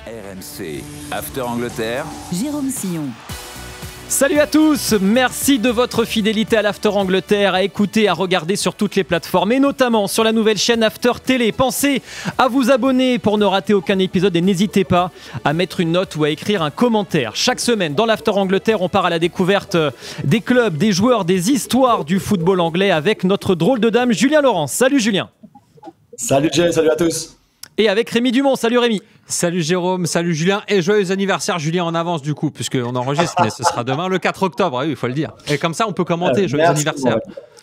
RMC, After Angleterre, Jérôme Sillon. Salut à tous, merci de votre fidélité à l'After Angleterre, à écouter, à regarder sur toutes les plateformes et notamment sur la nouvelle chaîne After Télé. Pensez à vous abonner pour ne rater aucun épisode et n'hésitez pas à mettre une note ou à écrire un commentaire. Chaque semaine dans l'After Angleterre, on part à la découverte des clubs, des joueurs, des histoires du football anglais avec notre drôle de dame Julien Laurence. Salut Julien. Salut Jay, salut à tous. Et avec Rémi Dumont. Salut Rémi. Salut Jérôme, salut Julien et joyeux anniversaire Julien en avance du coup puisqu'on enregistre mais ce sera demain le 4 octobre, oui il faut le dire. Et comme ça on peut commenter joyeux anniversaire.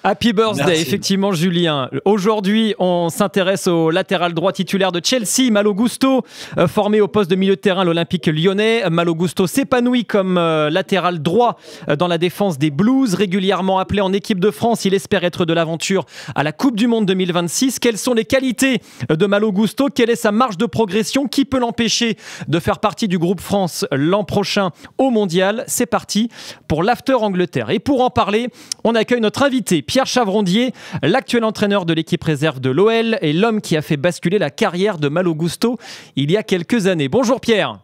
Happy birthday, Merci. effectivement Julien. Aujourd'hui, on s'intéresse au latéral droit titulaire de Chelsea, Malo Gusto, formé au poste de milieu de terrain l'Olympique lyonnais. Malo Gusto s'épanouit comme latéral droit dans la défense des Blues, régulièrement appelé en équipe de France. Il espère être de l'aventure à la Coupe du Monde 2026. Quelles sont les qualités de Malo Gusto? Quelle est sa marge de progression? Qui peut l'empêcher de faire partie du groupe France l'an prochain au Mondial? C'est parti pour l'After Angleterre. Et pour en parler, on accueille notre invité, Pierre Chavrondier, l'actuel entraîneur de l'équipe réserve de l'OL et l'homme qui a fait basculer la carrière de Malo Gusto il y a quelques années. Bonjour Pierre.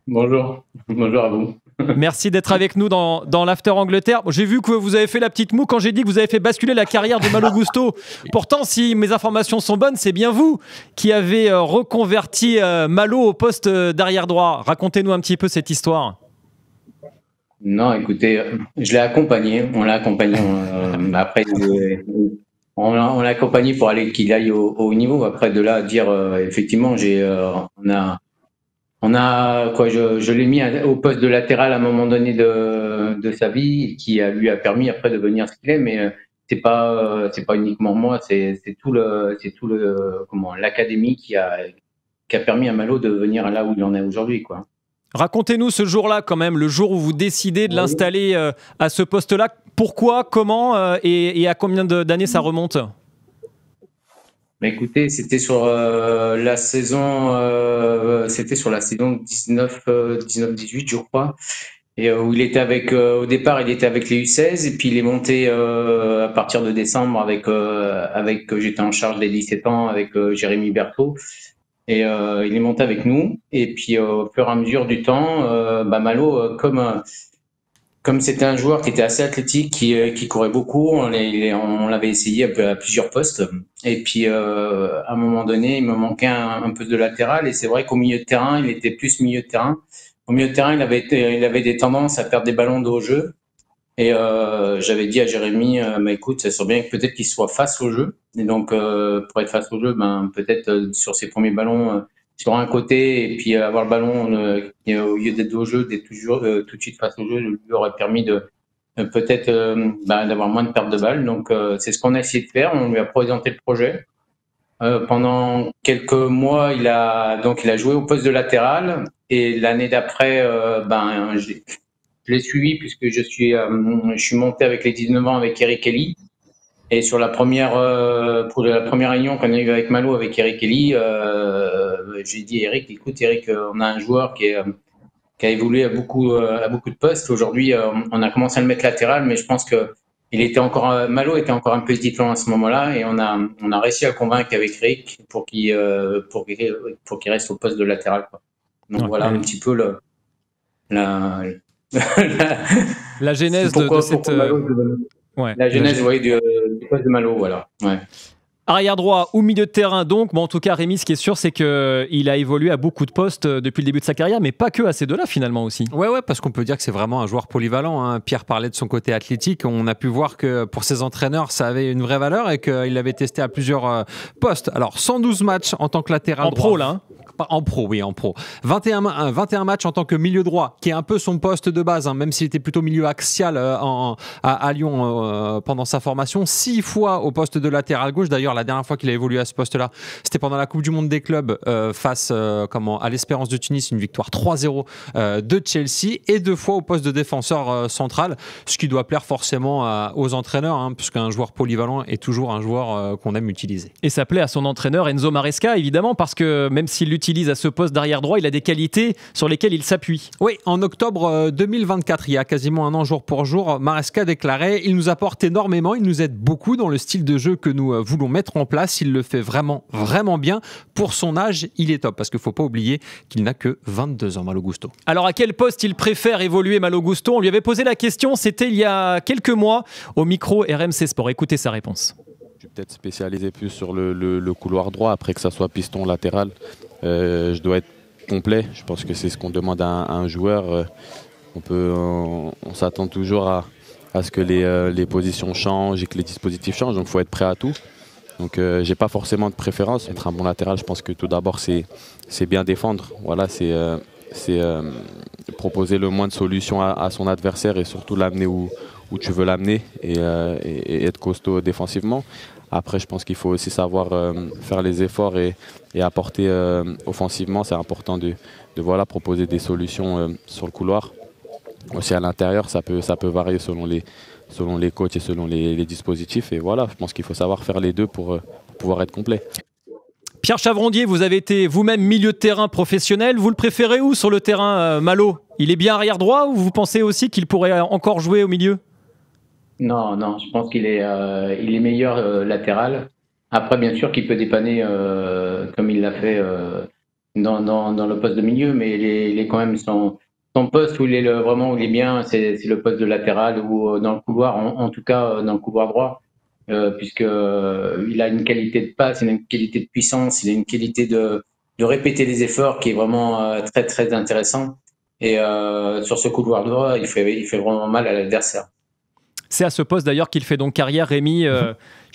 Bonjour à vous. Merci d'être avec nous dans l'After Angleterre. J'ai vu que vous avez fait la petite moue quand j'ai dit que vous avez fait basculer la carrière de Malo Gusto. Pourtant, si mes informations sont bonnes, c'est bien vous qui avez reconverti Malo au poste d'arrière droit. Racontez-nous un petit peu cette histoire. Non, écoutez, je l'ai accompagné. On l'a accompagné. Après, on l'a accompagné pour qu'il aille au haut niveau. Après, de là à dire, effectivement, je l'ai mis au poste de latéral à un moment donné de sa vie, qui lui a permis après de devenir ce qu'il est. Mais c'est pas uniquement moi, c'est tout l'académie qui a permis à Malo de venir là où il en est aujourd'hui, quoi. Racontez-nous ce jour-là quand même, le jour où vous décidez de l'installer à ce poste-là. Pourquoi, comment et à combien d'années ça remonte? Bah écoutez, c'était sur la saison 19-18, je crois, et où il était au départ, il était avec les U16 et puis il est monté à partir de décembre avec j'étais en charge des 17 ans avec Jérémy Berthaud. Et il est monté avec nous. Et puis au fur et à mesure du temps, Malo, comme c'était un joueur qui était assez athlétique, qui courait beaucoup, on l'avait essayé à plusieurs postes. Et puis à un moment donné, il me manquait un peu de latéral. Et c'est vrai qu'au milieu de terrain, il était plus milieu de terrain. Au milieu de terrain, il avait des tendances à perdre des ballons de haut jeu. Et j'avais dit à Jérémy, écoute, ça serait bien que peut-être qu'il soit face au jeu. Et donc, pour être face au jeu, peut-être sur ses premiers ballons, sur un côté, et puis avoir le ballon, au lieu d'être au jeu, d'être toujours tout de suite face au jeu, lui aurait permis de peut-être d'avoir moins de pertes de balles. Donc, c'est ce qu'on a essayé de faire. On lui a présenté le projet. Pendant quelques mois, il a joué au poste de latéral. Et l'année d'après, je l'ai suivi puisque je suis monté avec les 19 ans avec Eric Kelly. Et pour la première réunion qu'on a eue avec Malo, avec Eric Kelly, j'ai dit Eric, écoute Eric, on a un joueur qui a évolué à beaucoup de postes. Aujourd'hui, on a commencé à le mettre latéral, mais je pense que Malo était encore un peu hésitant à ce moment-là, et on a réussi à le convaincre avec Eric pour qu'il reste au poste de latéral, quoi. Donc okay. Voilà un petit peu la genèse de cette... La genèse du poste de Malo, voilà. Ouais. Arrière droit ou milieu de terrain donc. Bon, en tout cas, Rémi, ce qui est sûr, c'est qu'il a évolué à beaucoup de postes depuis le début de sa carrière, mais pas que à ces deux-là finalement aussi. Ouais, parce qu'on peut dire que c'est vraiment un joueur polyvalent, hein. Pierre parlait de son côté athlétique. On a pu voir que pour ses entraîneurs, ça avait une vraie valeur et qu'il l'avait testé à plusieurs postes. Alors, 112 matchs en tant que latéral droit. En pro, là, hein. En pro. 21 matchs en tant que milieu droit, qui est un peu son poste de base, hein, même s'il était plutôt milieu axial à Lyon pendant sa formation. 6 fois au poste de latéral gauche. D'ailleurs, la dernière fois qu'il a évolué à ce poste-là, c'était pendant la Coupe du Monde des clubs face à l'Espérance de Tunis, une victoire 3-0 de Chelsea, et 2 fois au poste de défenseur central, ce qui doit plaire forcément aux entraîneurs, hein, puisqu'un joueur polyvalent est toujours un joueur qu'on aime utiliser. Et ça plaît à son entraîneur Enzo Maresca, évidemment, parce que même s'il l'utilise utilise à ce poste d'arrière droit, il a des qualités sur lesquelles il s'appuie. Oui, en octobre 2024, il y a quasiment un an jour pour jour, Maresca déclarait « Il nous apporte énormément, il nous aide beaucoup dans le style de jeu que nous voulons mettre en place. Il le fait vraiment, vraiment bien. Pour son âge, il est top. » Parce qu'il ne faut pas oublier qu'il n'a que 22 ans, Malo Gusto. Alors, à quel poste il préfère évoluer, Malo Gusto ? On lui avait posé la question, c'était il y a quelques mois, au micro RMC Sport. Écoutez sa réponse. Je suis peut-être spécialisé plus sur le couloir droit, après que ça soit piston latéral. Je dois être complet. Je pense que c'est ce qu'on demande à un joueur. On s'attend toujours à ce que les positions changent et que les dispositifs changent. Donc il faut être prêt à tout. Donc j'ai pas forcément de préférence. Être un bon latéral, je pense que tout d'abord c'est bien défendre. Voilà, c'est proposer le moins de solutions à son adversaire et surtout l'amener où tu veux l'amener et être costaud défensivement. Après, je pense qu'il faut aussi savoir faire les efforts et apporter offensivement. C'est important de proposer des solutions sur le couloir. Aussi à l'intérieur, ça peut varier selon les coachs et selon les dispositifs. Et voilà, je pense qu'il faut savoir faire les deux pour pouvoir être complet. Pierre Chavrondier, vous avez été vous-même milieu de terrain professionnel. Vous le préférez où sur le terrain, Malo ? Il est bien arrière droit ou vous pensez aussi qu'il pourrait encore jouer au milieu ? Non, je pense qu'il est meilleur latéral. Après, bien sûr qu'il peut dépanner comme il l'a fait dans le poste de milieu, mais il est quand même son poste où il est vraiment où il est bien, c'est le poste de latéral ou dans le couloir, en tout cas dans le couloir droit, puisque il a une qualité de passe, il a une qualité de puissance, il a une qualité de répéter les efforts qui est vraiment très très intéressant. Et sur ce couloir droit, il fait vraiment mal à l'adversaire. C'est à ce poste d'ailleurs qu'il fait donc carrière, Rémi.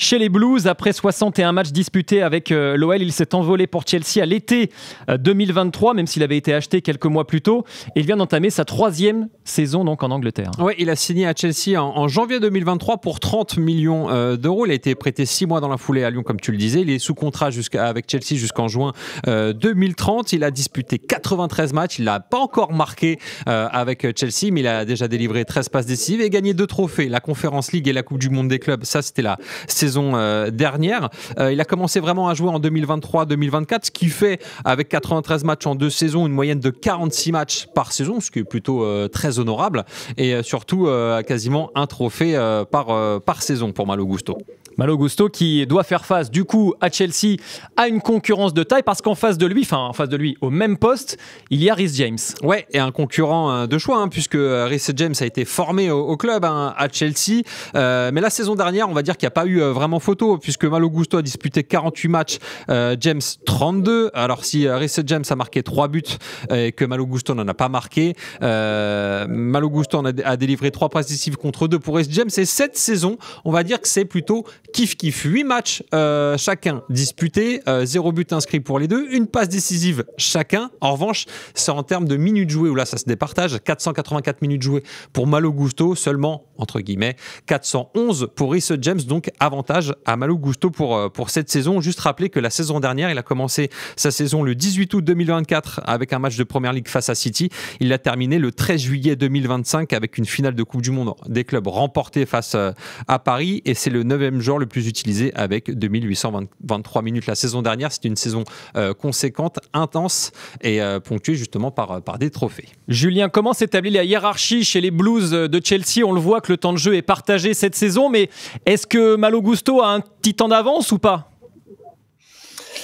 Chez les Blues, après 61 matchs disputés avec l'OL, il s'est envolé pour Chelsea à l'été 2023, même s'il avait été acheté quelques mois plus tôt. Et il vient d'entamer sa 3e saison donc en Angleterre. Oui, il a signé à Chelsea en janvier 2023 pour 30 millions d'euros. Il a été prêté 6 mois dans la foulée à Lyon, comme tu le disais. Il est sous contrat avec Chelsea jusqu'en juin 2030. Il a disputé 93 matchs. Il n'a pas encore marqué avec Chelsea, mais il a déjà délivré 13 passes décisives et gagné 2 trophées, la Conference League et la Coupe du Monde des clubs. Ça, c'était la saison dernière. Il a commencé vraiment à jouer en 2023-2024, ce qui fait, avec 93 matchs en 2 saisons, une moyenne de 46 matchs par saison, ce qui est plutôt très honorable, et surtout quasiment un trophée par saison pour Malo Gusto. Malo Gusto qui doit faire face du coup à Chelsea à une concurrence de taille parce qu'en face de lui, au même poste, il y a Reece James. Ouais, et un concurrent de choix, puisque Reece James a été formé au club à Chelsea. Mais la saison dernière, on va dire qu'il n'y a pas eu vraiment photo, puisque Malo Gusto a disputé 48 matchs, James 32. Alors si Reece James a marqué 3 buts et que Malo Gusto n'en a pas marqué, Malo Gusto a délivré 3 passes décisives contre 2 pour Reece James. Et cette saison, on va dire que c'est plutôt kiff-kiff. 8 matchs chacun disputés, 0 but inscrit pour les deux, une passe décisive chacun. En revanche, c'est en termes de minutes jouées où là ça se départage. 484 minutes jouées pour Malo Gusto, seulement entre guillemets 411 pour Reece James, donc avantage à Malo Gusto pour cette saison. Juste rappeler que la saison dernière, il a commencé sa saison le 18 août 2024 avec un match de Premier League face à City. Il a terminé le 13 juillet 2025 avec une finale de Coupe du Monde des clubs remportée face à Paris, et c'est le 9e joueur le plus utilisé avec 2823 minutes la saison dernière. C'est une saison conséquente, intense et ponctuée justement par des trophées. Julien, comment s'établit la hiérarchie chez les Blues de Chelsea ? On le voit que le temps de jeu est partagé cette saison, mais est-ce que Malo Gusto a un petit temps d'avance ou pas ?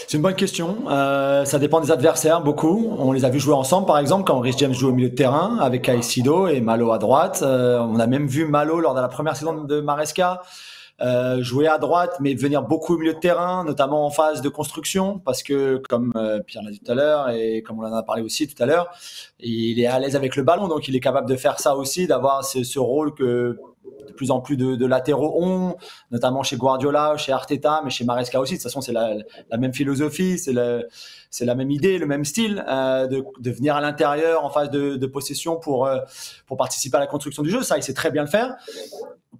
C'est une bonne question. Ça dépend des adversaires, beaucoup. On les a vus jouer ensemble, par exemple, quand Reece James joue au milieu de terrain avec Caicedo et Malo à droite. On a même vu Malo lors de la première saison de Maresca jouer à droite, mais venir beaucoup au milieu de terrain, notamment en phase de construction, parce que, comme Pierre l'a dit tout à l'heure, et comme on en a parlé aussi tout à l'heure, il est à l'aise avec le ballon, donc il est capable de faire ça aussi, d'avoir ce rôle que de plus en plus de latéraux ont, notamment chez Guardiola, chez Arteta, mais chez Maresca aussi. De toute façon, c'est la même philosophie, c'est la même idée, le même style, de venir à l'intérieur en phase de possession pour participer à la construction du jeu. Ça, il sait très bien le faire.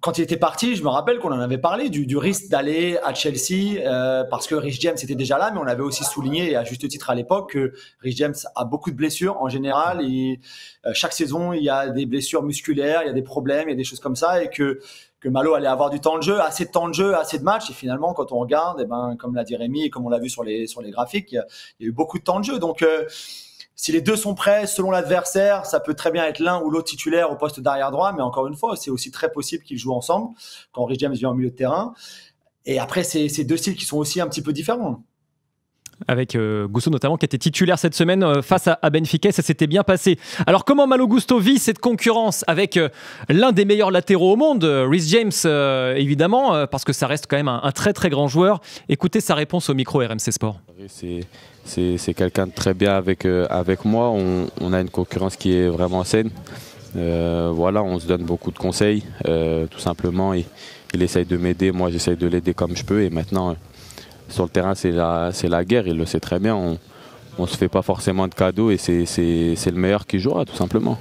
Quand il était parti, je me rappelle qu'on en avait parlé du risque d'aller à Chelsea parce que Reece James était déjà là, mais on avait aussi souligné, et à juste titre à l'époque, que Reece James a beaucoup de blessures en général, et chaque saison il y a des blessures musculaires, il y a des problèmes, il y a des choses comme ça, et que que Malo allait avoir du temps de jeu, assez de temps de jeu, assez de matchs. Et finalement, quand on regarde, comme l'a dit Rémi et comme on l'a vu sur les graphiques, il y a eu beaucoup de temps de jeu. Donc, si les deux sont prêts, selon l'adversaire, ça peut très bien être l'un ou l'autre titulaire au poste d'arrière droit. Mais encore une fois, c'est aussi très possible qu'ils jouent ensemble quand Rhys James vient au milieu de terrain. Et après, c'est deux styles qui sont aussi un petit peu différents. Avec Gusto notamment qui était titulaire cette semaine face à Benfica, ça s'était bien passé. Alors comment Malo Gusto vit cette concurrence avec l'un des meilleurs latéraux au monde, Rhys James évidemment, parce que ça reste quand même un très très grand joueur. Écoutez sa réponse au micro RMC Sport. C'est quelqu'un de très bien avec moi, on a une concurrence qui est vraiment saine. Voilà, on se donne beaucoup de conseils, tout simplement. Il essaye de m'aider, moi j'essaye de l'aider comme je peux et maintenant... Sur le terrain, c'est la guerre, il le sait très bien. On ne se fait pas forcément de cadeaux et c'est le meilleur qui jouera, tout simplement.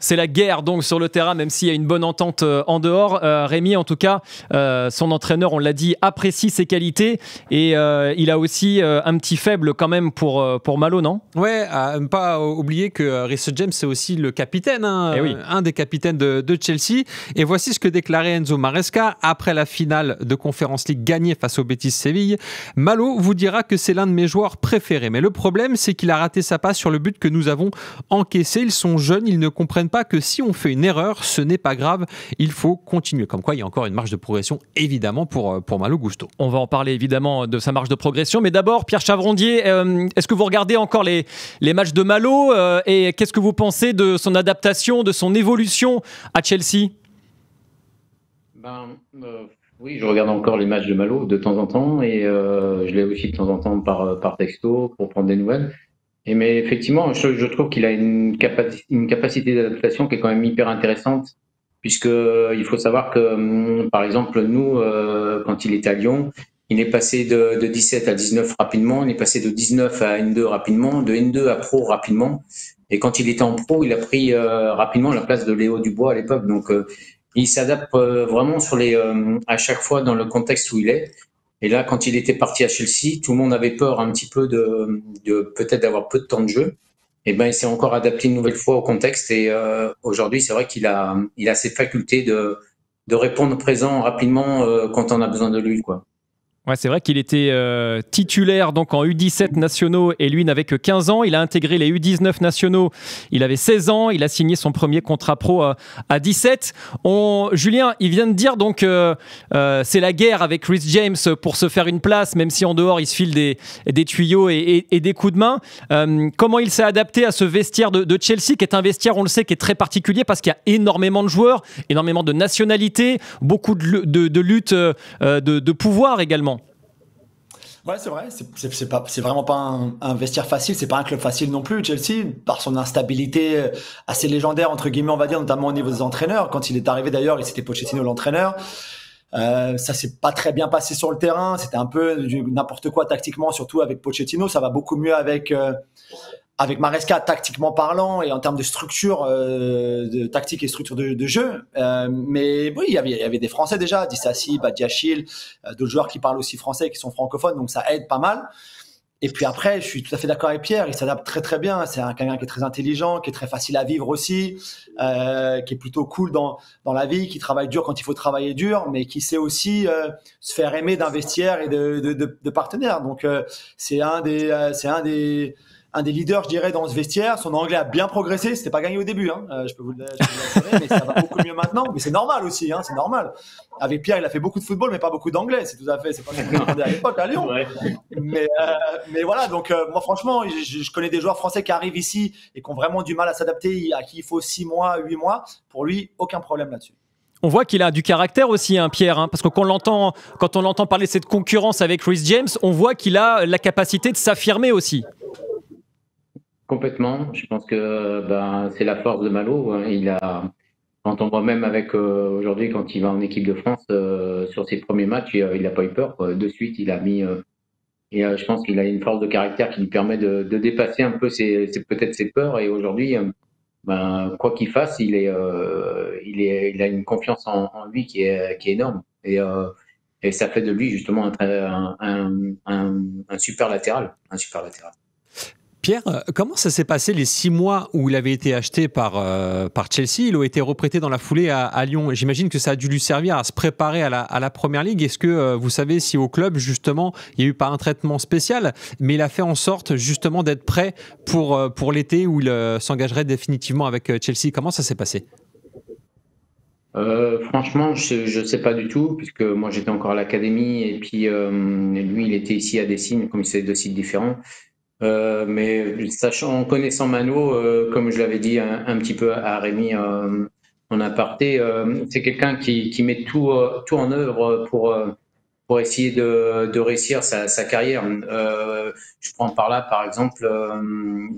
C'est la guerre donc sur le terrain, même s'il y a une bonne entente en dehors. Rémi, en tout cas, son entraîneur, on l'a dit, apprécie ses qualités et il a aussi un petit faible quand même pour Malo, non ? Ouais, à ne pas oublier que Rhys James c'est aussi le capitaine, oui. Un des capitaines de Chelsea. Et voici ce que déclarait Enzo Maresca après la finale de Conference League gagnée face au Betis Séville. Malo vous dira que c'est l'un de mes joueurs préférés, mais le problème c'est qu'il a raté sa passe sur le but que nous avons encaissé. Ils sont jeunes, ils ne comprennent pas que si on fait une erreur, ce n'est pas grave, il faut continuer. Comme quoi, il y a encore une marge de progression, évidemment, pour Malo Gusto. On va en parler, évidemment, de sa marge de progression. Mais d'abord, Pierre Chavrondier, est-ce que vous regardez encore les matchs de Malo et qu'est-ce que vous pensez de son adaptation, de son évolution à Chelsea ? Oui, je regarde encore les matchs de Malo de temps en temps et je l'ai aussi de temps en temps par texto pour prendre des nouvelles. Mais effectivement, je trouve qu'il a une capacité d'adaptation qui est quand même hyper intéressante, puisque il faut savoir que, par exemple, nous, quand il était à Lyon, il est passé de 17 à 19 rapidement, il est passé de 19 à N2 rapidement, de N2 à Pro rapidement. Et quand il était en Pro, il a pris rapidement la place de Léo Dubois à l'époque. Donc, il s'adapte vraiment à chaque fois dans le contexte où il est. Et là, quand il était parti à Chelsea, tout le monde avait peur un petit peu de peut-être d'avoir peu de temps de jeu. Et ben, il s'est encore adapté une nouvelle fois au contexte. Et aujourd'hui, c'est vrai qu'il a ces facultés de répondre présent rapidement quand on a besoin de lui, quoi. Ouais, c'est vrai qu'il était titulaire donc en U17 nationaux et lui n'avait que 15 ans. Il a intégré les U19 nationaux, il avait 16 ans. Il a signé son premier contrat pro à 17. Julien, il vient de dire donc c'est la guerre avec Rhys James pour se faire une place, même si en dehors il se file des tuyaux et des coups de main. Comment il s'est adapté à ce vestiaire de Chelsea, qui est un vestiaire, on le sait, qui est très particulier parce qu'il y a énormément de joueurs, énormément de nationalités, beaucoup de luttes de pouvoir également. Ouais, c'est vrai. C'est vraiment pas un vestiaire facile. C'est pas un club facile non plus, Chelsea, par son instabilité assez légendaire entre guillemets, on va dire, notamment au niveau des entraîneurs. Quand il est arrivé d'ailleurs, et c'était Pochettino l'entraîneur. Ça s'est pas très bien passé sur le terrain. C'était un peu n'importe quoi tactiquement, surtout avec Pochettino. Ça va beaucoup mieux avec Maresca, tactiquement parlant, et en termes de structure, de tactique et structure de jeu. Mais oui, il y avait des Français déjà, Dissassi, Badiachil, d'autres joueurs qui parlent aussi français, qui sont francophones, donc ça aide pas mal. Et puis après, je suis tout à fait d'accord avec Pierre, il s'adapte très très bien. C'est quelqu'un qui est très intelligent, qui est très facile à vivre aussi, qui est plutôt cool dans la vie, qui travaille dur quand il faut travailler dur, mais qui sait aussi se faire aimer d'un vestiaire et de partenaires. Donc c'est un des leaders, je dirais, dans ce vestiaire. Son anglais a bien progressé. C'était pas gagné au début, hein. Je peux vous le dire, mais ça va beaucoup mieux maintenant. Mais c'est normal aussi, hein. C'est normal. Avec Pierre, il a fait beaucoup de football, mais pas beaucoup d'anglais. C'est pas ce qu'on attendait à l'époque à Lyon. Ouais. Mais voilà. Donc moi, franchement, je connais des joueurs français qui arrivent ici et qui ont vraiment du mal à s'adapter, à qui il faut 6 mois, 8 mois. Pour lui, aucun problème là-dessus. On voit qu'il a du caractère aussi, hein, Pierre, hein, parce que quand on l'entend parler de cette concurrence avec Rhys James, on voit qu'il a la capacité de s'affirmer aussi. Complètement. Je pense que c'est la force de Malo. Quand on voit même avec aujourd'hui, quand il va en équipe de France, sur ses premiers matchs, il n'a pas eu peur, quoi. De suite, il a mis. Je pense qu'il a une force de caractère qui lui permet de dépasser un peu peut-être ses peurs. Et aujourd'hui, quoi qu'il fasse, il a une confiance en lui qui est énorme. Et ça fait de lui justement un super latéral. Pierre, comment ça s'est passé les 6 mois où il avait été acheté par Chelsea? Il a été reprêté dans la foulée à Lyon. J'imagine que ça a dû lui servir à se préparer à la Première Ligue. Est-ce que vous savez si au club, justement, il n'y a eu pas un traitement spécial, mais il a fait en sorte justement d'être prêt pour l'été où il s'engagerait définitivement avec Chelsea? Comment ça s'est passé? Franchement, je sais pas du tout, puisque moi j'étais encore à l'académie et puis lui il était ici à Dessines, comme c'est 2 sites différents. Mais en connaissant Mano, comme je l'avais dit un petit peu à Rémi en aparté, c'est quelqu'un qui met tout en œuvre pour essayer de réussir sa carrière. Je prends par là, par exemple,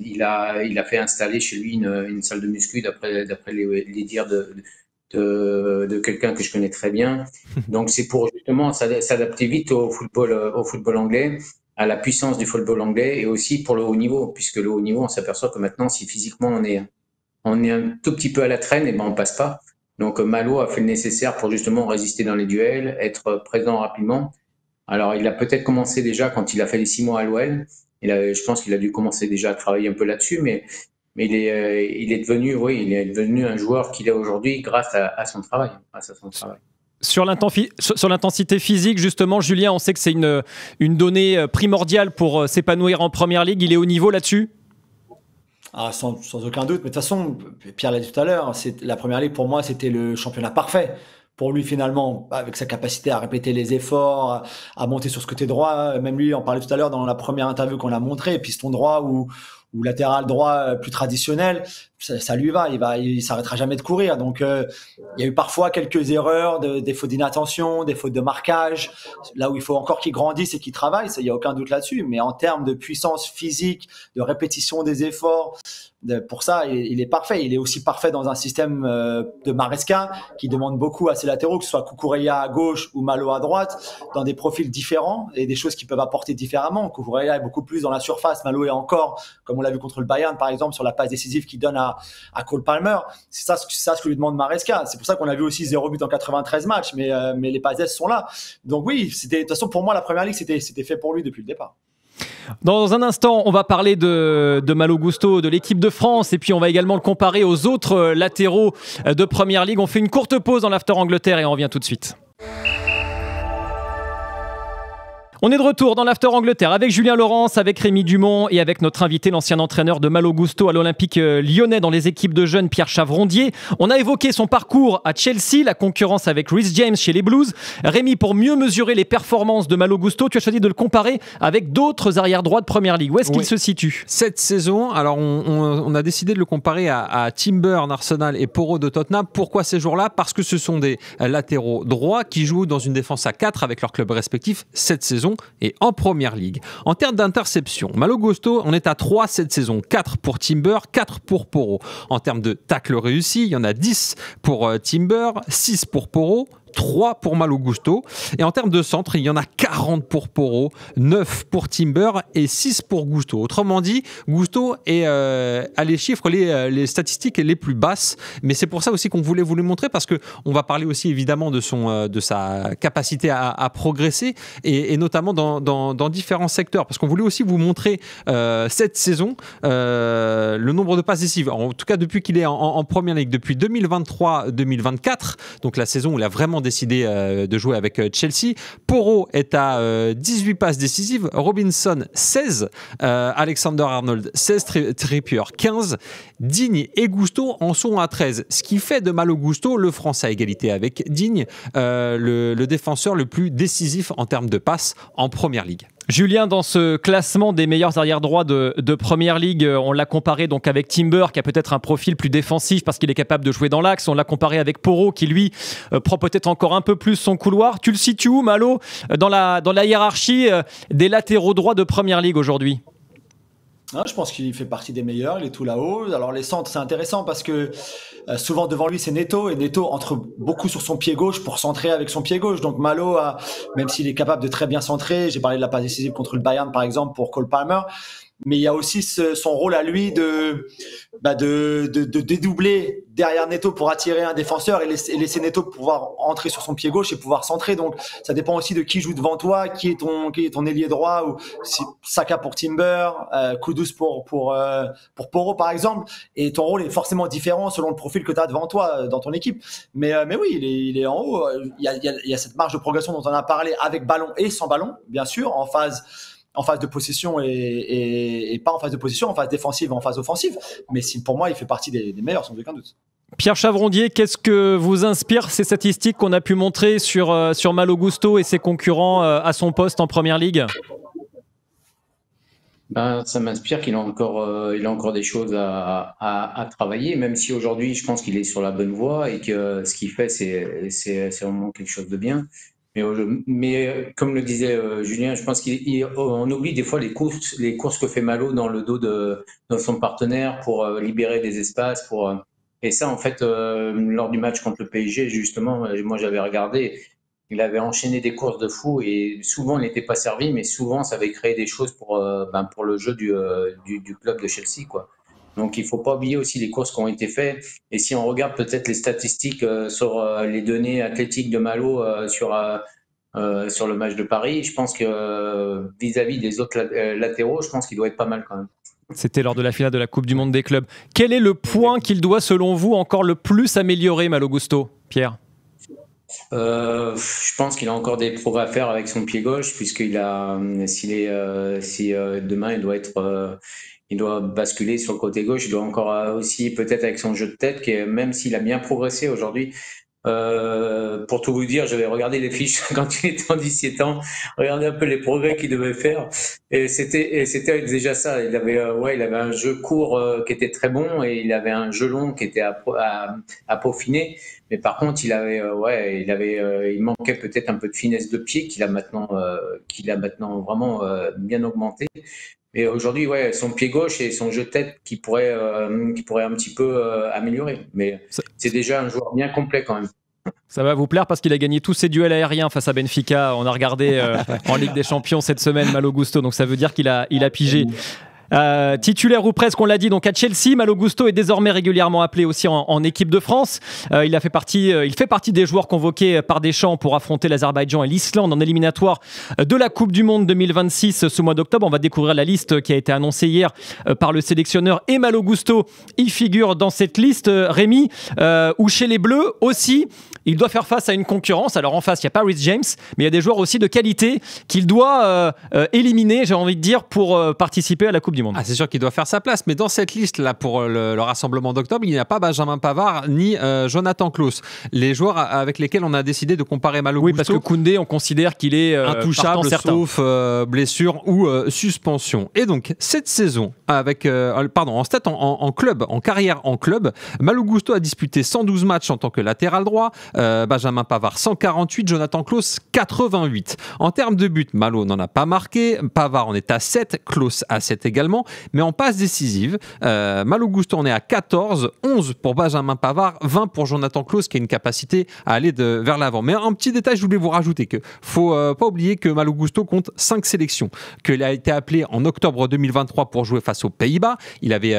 il a fait installer chez lui une salle de muscu d'après les dires de quelqu'un que je connais très bien. Donc c'est pour justement s'adapter vite au football anglais, à la puissance du football anglais et aussi pour le haut niveau, puisque le haut niveau, on s'aperçoit que maintenant, si physiquement on est un tout petit peu à la traîne, et ben on passe pas. Donc Malo a fait le nécessaire pour justement résister dans les duels, être présent rapidement. Alors il a peut-être commencé déjà quand il a fait les 6 mois à l'OL. Je pense qu'il a dû commencer déjà à travailler un peu là-dessus, mais il est devenu un joueur qu'il est aujourd'hui grâce à son travail. Sur l'intensité physique, justement, Julien, on sait que c'est une donnée primordiale pour s'épanouir en Première Ligue. Il est au niveau là-dessus? Sans aucun doute. Mais de toute façon, Pierre l'a dit tout à l'heure, la Première Ligue, pour moi, c'était le championnat parfait. Pour lui, finalement, avec sa capacité à répéter les efforts, à monter sur ce côté droit. Même lui, on parlait tout à l'heure dans la première interview qu'on a montré, piston droit ou latéral droit plus traditionnel, ça lui va, il s'arrêtera jamais de courir. Donc il y a eu parfois quelques erreurs, des fautes d'inattention, des fautes de marquage, là où il faut encore qu'il grandisse et qu'il travaille, ça, il y a aucun doute là-dessus. Mais en termes de puissance physique, de répétition des efforts, pour ça, il est parfait. Il est aussi parfait dans un système de Maresca qui demande beaucoup à ses latéraux, que ce soit Cucurella à gauche ou Malo à droite, dans des profils différents et des choses qu'ils peuvent apporter différemment. Cucurella est beaucoup plus dans la surface, Malo est encore, comme on l'a vu contre le Bayern par exemple, sur la passe décisive qu'il donne à Cole Palmer. C'est ça ce que lui demande Maresca. C'est pour ça qu'on a vu aussi 0 but en 93 matchs, mais les passes sont là. Donc oui, de toute façon pour moi la Première Ligue c'était fait pour lui depuis le départ. Dans un instant, on va parler de Malo Gusto, de l'équipe de France, et puis on va également le comparer aux autres latéraux de Première Ligue. On fait une courte pause dans l'After Angleterre et on revient tout de suite. On est de retour dans l'After Angleterre avec Julien Laurens, avec Rémi Dumont et avec notre invité, l'ancien entraîneur de Malo Gusto à l'Olympique lyonnais dans les équipes de jeunes, Pierre Chavrondier. On a évoqué son parcours à Chelsea, la concurrence avec Reece James chez les Blues. Rémi, pour mieux mesurer les performances de Malo Gusto, tu as choisi de le comparer avec d'autres arrière-droits de Première Ligue. Où est-ce qu'il se situe cette saison? Alors on a décidé de le comparer à Timber d'Arsenal et Porro de Tottenham. Pourquoi ces jours-là? Parce que ce sont des latéraux droits qui jouent dans une défense à 4 avec leurs clubs respectifs cette saison et en Première Ligue. En termes d'interception, Malo Gusto, on est à 3 cette saison, 4 pour Timber, 4 pour Porro. En termes de tacles réussis, il y en a 10 pour Timber, 6 pour Porro, 3 pour Malo Gusto. Et en termes de centre, il y en a 40 pour Porro, 9 pour Timber et 6 pour Gusto. Autrement dit, Gusto est à les chiffres, les statistiques les plus basses. Mais c'est pour ça aussi qu'on voulait vous les montrer, parce qu'on va parler aussi évidemment de sa capacité à progresser et notamment dans différents secteurs. Parce qu'on voulait aussi vous montrer cette saison le nombre de passes décisives. En tout cas, depuis qu'il est en Première Ligue, depuis 2023-2024, donc la saison où il a vraiment décidé de jouer avec Chelsea. Porro est à 18 passes décisives, Robinson 16, Alexander-Arnold 16, Trippier 15, Digne et Gusto en sont à 13. Ce qui fait de Malo Gusto le Français à égalité avec Digne, le défenseur le plus décisif en termes de passes en Première Ligue. Julien, dans ce classement des meilleurs arrière-droits de Première Ligue, on l'a comparé donc avec Timber, qui a peut-être un profil plus défensif parce qu'il est capable de jouer dans l'axe. On l'a comparé avec Porro, qui lui prend peut-être encore un peu plus son couloir. Tu le situes où, Malo, dans la hiérarchie des latéraux droits de Première Ligue aujourd'hui? Je pense qu'il fait partie des meilleurs, il est tout là-haut. Alors les centres, c'est intéressant parce que souvent devant lui c'est Neto, et Neto entre beaucoup sur son pied gauche pour centrer avec son pied gauche. Donc Malo, même s'il est capable de très bien centrer, j'ai parlé de la passe décisive contre le Bayern par exemple pour Cole Palmer, mais il y a aussi son rôle à lui de dédoubler derrière Neto pour attirer un défenseur et laisser Neto pouvoir entrer sur son pied gauche et pouvoir centrer. Donc ça dépend aussi de qui joue devant toi, qui est ton ailier droit, ou si Saka pour Timber, Kudus pour Porro par exemple. Et ton rôle est forcément différent selon le profil que tu as devant toi dans ton équipe. Mais oui, il est en haut. Il y a cette marge de progression dont on a parlé avec ballon et sans ballon, bien sûr, en phase de possession et pas en phase de possession, en phase défensive et en phase offensive. Mais pour moi, il fait partie des meilleurs, sans aucun doute. Pierre Chavrondier, qu'est-ce que vous inspire ces statistiques qu'on a pu montrer sur Malo Gusto et ses concurrents à son poste en Première Ligue ? Ça m'inspire qu'il a encore des choses à travailler, même si aujourd'hui, je pense qu'il est sur la bonne voie et que ce qu'il fait, c'est vraiment quelque chose de bien. Mais comme le disait Julien, je pense qu'on oublie des fois les courses que fait Malo dans le dos de son partenaire pour libérer des espaces. Et ça, en fait, lors du match contre le PSG, justement, moi j'avais regardé, il avait enchaîné des courses de fou et souvent il n'était pas servi, mais souvent ça avait créé des choses pour le jeu du club de Chelsea, quoi. Donc il ne faut pas oublier aussi les courses qui ont été faites. Et si on regarde peut-être les statistiques sur les données athlétiques de Malo sur le match de Paris, je pense que vis-à-vis des autres latéraux, je pense qu'il doit être pas mal quand même. C'était lors de la finale de la Coupe du Monde des clubs. Quel est le point qu'il doit, selon vous, encore le plus améliorer, Malo Gusto, Pierre ? Je pense qu'il a encore des progrès à faire avec son pied gauche, puisqu'il a, si demain il doit basculer sur le côté gauche, il doit encore aussi peut-être avec son jeu de tête, même s'il a bien progressé aujourd'hui. Pour tout vous dire, j'avais regardé les fiches quand il était en 17 ans, regarder un peu les progrès qu'il devait faire, et c'était déjà ça. Il avait un jeu court qui était très bon, et il avait un jeu long qui était à peaufiner. Mais par contre, il manquait peut-être un peu de finesse de pied qu'il a maintenant vraiment bien augmenté. Et aujourd'hui, son pied gauche et son jeu de tête qui pourrait un petit peu améliorer. Mais c'est déjà un joueur bien complet quand même. Ça va vous plaire parce qu'il a gagné tous ses duels aériens face à Benfica. On a regardé en Ligue des Champions cette semaine Malo Gusto, donc ça veut dire qu'il a pigé. Titulaire ou presque, on l'a dit, donc à Chelsea, Malo Gusto est désormais régulièrement appelé aussi en équipe de France. Il fait partie des joueurs convoqués par Deschamps pour affronter l'Azerbaïdjan et l'Islande en éliminatoire de la Coupe du Monde 2026 ce mois d'octobre. On va découvrir la liste qui a été annoncée hier par le sélectionneur, et Malo Gusto y figure dans cette liste. Rémi, ou chez les Bleus aussi, il doit faire face à une concurrence. Alors en face, il y a pas Reece James, mais il y a des joueurs aussi de qualité qu'il doit éliminer, j'ai envie de dire, pour participer à la Coupe du Monde. C'est sûr qu'il doit faire sa place, mais dans cette liste là pour le rassemblement d'octobre, il n'y a pas Benjamin Pavard ni Jonathan Klaus, les joueurs avec lesquels on a décidé de comparer Malo Gusto. Oui, parce que Koundé, on considère qu'il est intouchable sauf blessure ou suspension. Et donc cette saison en club, en carrière en club, Malo Gusto a disputé 112 matchs en tant que latéral droit, Benjamin Pavard 148, Jonathan Klaus 88. En termes de buts, Malo n'en a pas marqué, Pavard en est à 7, Klaus à 7 également. Mais en passe décisive, Malo Gusto en est à 14, 11 pour Benjamin Pavard, 20 pour Jonathan Klaus qui a une capacité à aller vers l'avant. Mais un petit détail, je voulais vous rajouter que faut pas oublier que Malo Gusto compte 5 sélections, qu'il a été appelé en octobre 2023 pour jouer face aux Pays-Bas. Il avait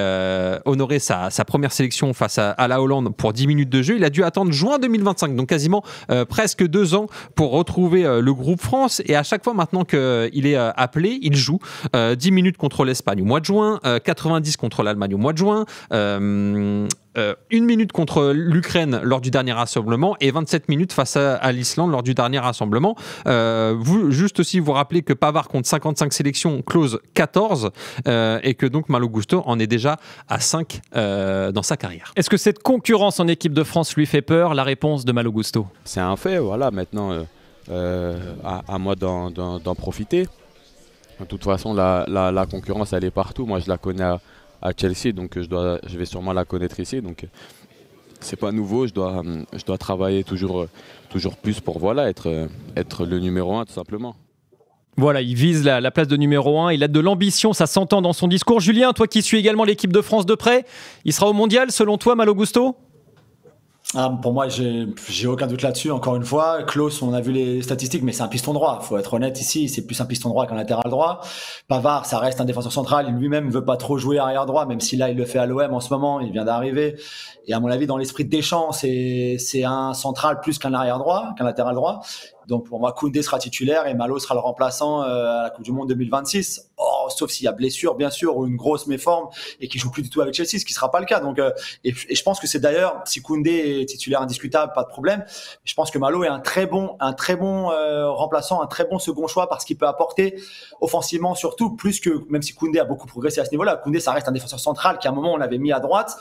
honoré sa première sélection face à la Hollande pour 10 minutes de jeu. Il a dû attendre juin 2025, donc quasiment presque 2 ans pour retrouver le groupe France. Et à chaque fois maintenant qu'il est appelé, il joue 10 minutes contre l'Espagne au mois de juin, 90 contre l'Allemagne au mois de juin, 1 minute contre l'Ukraine lors du dernier rassemblement et 27 minutes face à l'Islande lors du dernier rassemblement. Juste aussi vous rappeler que Pavard compte 55 sélections, Klaus 14, et que donc Malo Gusto en est déjà à 5 dans sa carrière. Est-ce que cette concurrence en équipe de France lui fait peur? La réponse de Malo Gusto. C'est un fait, voilà, maintenant à moi d'en profiter. De toute façon, la concurrence, elle est partout. Moi, je la connais à Chelsea, donc je vais sûrement la connaître ici. Donc, c'est pas nouveau. Je dois travailler toujours plus pour être le numéro 1, tout simplement. Voilà, il vise la place de numéro 1. Il a de l'ambition, ça s'entend dans son discours. Julien, toi qui suis également l'équipe de France de près, il sera au Mondial, selon toi, Malo Gusto ? Pour moi, j'ai aucun doute là-dessus. Encore une fois, Klose, on a vu les statistiques, mais c'est un piston droit. Faut être honnête ici, c'est plus un piston droit qu'un latéral droit. Pavard, ça reste un défenseur central. Il lui-même veut pas trop jouer arrière droit, même si là, il le fait à l'OM en ce moment. Il vient d'arriver. Et à mon avis, dans l'esprit de Deschamps, c'est un central plus qu'un arrière droit, qu'un latéral droit. Donc pour moi, Koundé sera titulaire et Malo sera le remplaçant à la Coupe du Monde 2026. Oh, sauf s'il y a blessure, bien sûr, ou une grosse méforme et qu'il joue plus du tout avec Chelsea, ce qui sera pas le cas. Donc, et je pense que c'est d'ailleurs, si Koundé est titulaire indiscutable, pas de problème. Je pense que Malo est un très bon remplaçant, un très bon second choix parce qu'il peut apporter offensivement surtout plus que, même si Koundé a beaucoup progressé à ce niveau-là. Koundé, ça reste un défenseur central qu'à un moment on avait mis à droite.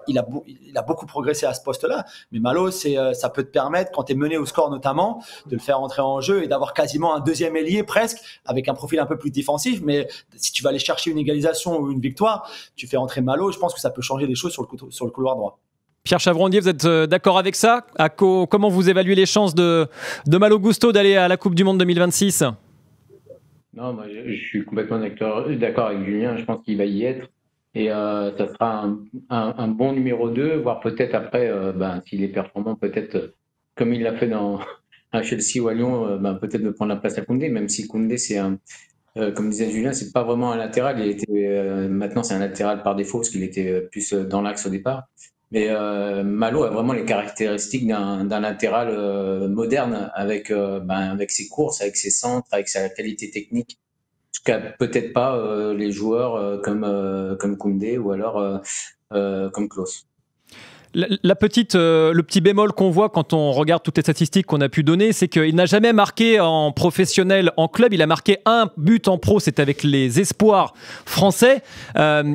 Il a beaucoup progressé à ce poste-là, mais Malo, ça peut te permettre, quand tu es mené au score notamment, de le faire entrer en jeu et d'avoir quasiment un deuxième ailier presque, avec un profil un peu plus défensif. Mais si tu vas aller chercher une égalisation ou une victoire, tu fais entrer Malo, je pense que ça peut changer des choses sur le couloir droit. Pierre Chavrondier, vous êtes d'accord avec ça? Comment vous évaluez les chances de Malo Gusto d'aller à la Coupe du Monde 2026? Non, moi, je suis complètement d'accord avec Julien, je pense qu'il va y être. Et ça sera un bon numéro 2, voire peut-être après, s'il est performant, peut-être comme il l'a fait à Chelsea ou à Lyon, peut-être de prendre la place à Koundé, même si Koundé, comme disait Julien, c'est pas vraiment un latéral. Maintenant, c'est un latéral par défaut, parce qu'il était plus dans l'axe au départ. Mais Malo a vraiment les caractéristiques d'un latéral moderne, avec ses courses, avec ses centres, avec sa qualité technique. Peut-être pas les joueurs comme Koundé ou alors comme Klose. Le petit bémol qu'on voit quand on regarde toutes les statistiques qu'on a pu donner, c'est qu'il n'a jamais marqué en professionnel, en club. Il a marqué un but en pro, c'est avec les espoirs français.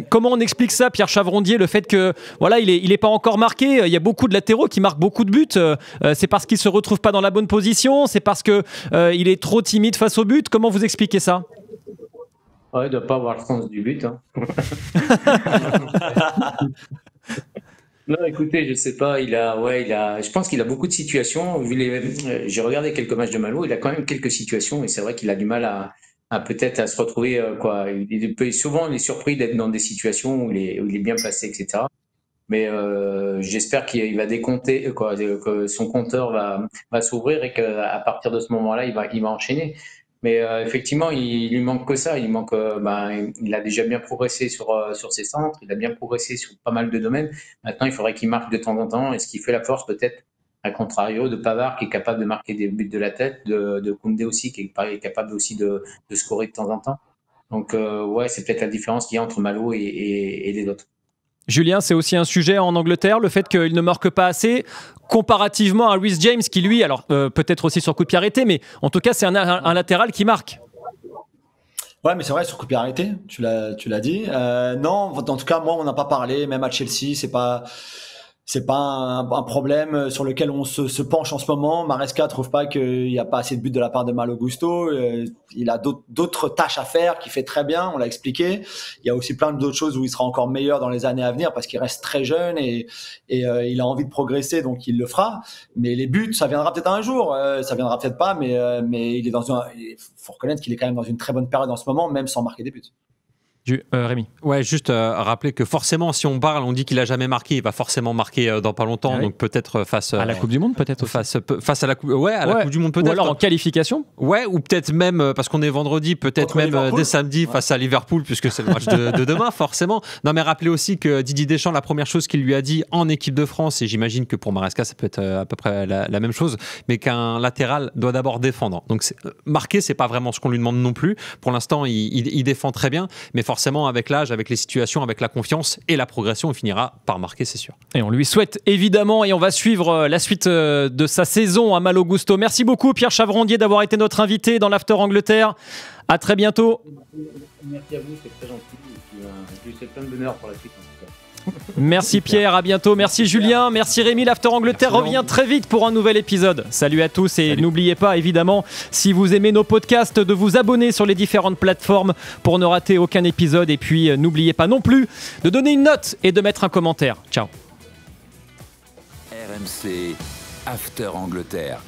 Comment on explique ça, Pierre Chavrondier, le fait que voilà, il est pas encore marqué? Il y a beaucoup de latéraux qui marquent beaucoup de buts. C'est parce qu'il se retrouve pas dans la bonne position? C'est parce que il est trop timide face au but? Comment vous expliquez ça? Ouais, il doit pas avoir le sens du but. Hein. Non, écoutez, je sais pas. Je pense qu'il a beaucoup de situations. J'ai regardé quelques matchs de Malo. Il a quand même quelques situations et c'est vrai qu'il a du mal à peut-être à se retrouver souvent, on est surpris d'être dans des situations où il est bien placé, etc. Mais j'espère qu'il va décompter, que son compteur va s'ouvrir et qu'à partir de ce moment-là, il va enchaîner. Mais effectivement, il lui manque que ça. Il a déjà bien progressé sur ses centres, il a bien progressé sur pas mal de domaines. Maintenant, il faudrait qu'il marque de temps en temps. Et ce qui fait la force, peut-être, à contrario, de Pavard, qui est capable de marquer des buts de la tête, de Koundé aussi, qui est capable aussi de scorer de temps en temps. Donc, c'est peut-être la différence qu'il y a entre Malo et les autres. Julien, c'est aussi un sujet en Angleterre, le fait qu'il ne marque pas assez, comparativement à Reece James, qui lui, alors peut-être aussi sur coup de pied arrêté, mais en tout cas, c'est un latéral qui marque. Ouais, mais c'est vrai, sur coup de pied arrêté, tu l'as dit. Non, en tout cas, moi, on n'a pas parlé, même à Chelsea, c'est pas un problème sur lequel on se penche en ce moment. Maresca trouve pas qu'il y a pas assez de buts de la part de Malo Gusto. Il a d'autres tâches à faire qu'il fait très bien, on l'a expliqué. Il y a aussi plein d'autres choses où il sera encore meilleur dans les années à venir parce qu'il reste très jeune et il a envie de progresser, donc il le fera. Mais les buts, ça viendra peut-être un jour. Ça viendra peut-être pas, mais il faut reconnaître qu'il est quand même dans une très bonne période en ce moment, même sans marquer des buts. Rémi. Ouais, juste rappeler que forcément, si on dit qu'il a jamais marqué, il va forcément marquer dans pas longtemps. Ah oui. Donc peut-être face à la Coupe du Monde, peut-être face à la Coupe. La Coupe du Monde, peut-être. Ou alors en qualification. Ouais, ou peut-être même parce qu'on est vendredi, peut-être contre même dès samedi face à Liverpool, puisque c'est le match de demain, forcément. Non, mais rappelez aussi que Didier Deschamps, la première chose qu'il lui a dit en équipe de France, et j'imagine que pour Maresca, ça peut être à peu près la même chose, mais qu'un latéral doit d'abord défendre. Donc marquer, c'est pas vraiment ce qu'on lui demande non plus. Pour l'instant, il défend très bien, mais forcément avec l'âge, avec les situations, avec la confiance et la progression, il finira par marquer, c'est sûr. Et on lui souhaite évidemment, et on va suivre la suite de sa saison à Malo Gusto. Merci beaucoup Pierre Chavrondier d'avoir été notre invité dans l'After Angleterre. À très bientôt. Merci à vous, c'est très gentil. Je vous souhaite plein de bonheur pour la suite. Merci Pierre, à bientôt. Merci Julien, merci Rémi. L'After Angleterre revient très vite pour un nouvel épisode. Salut à tous et n'oubliez pas évidemment, si vous aimez nos podcasts, de vous abonner sur les différentes plateformes pour ne rater aucun épisode. Et puis n'oubliez pas non plus de donner une note et de mettre un commentaire. Ciao. RMC After Angleterre.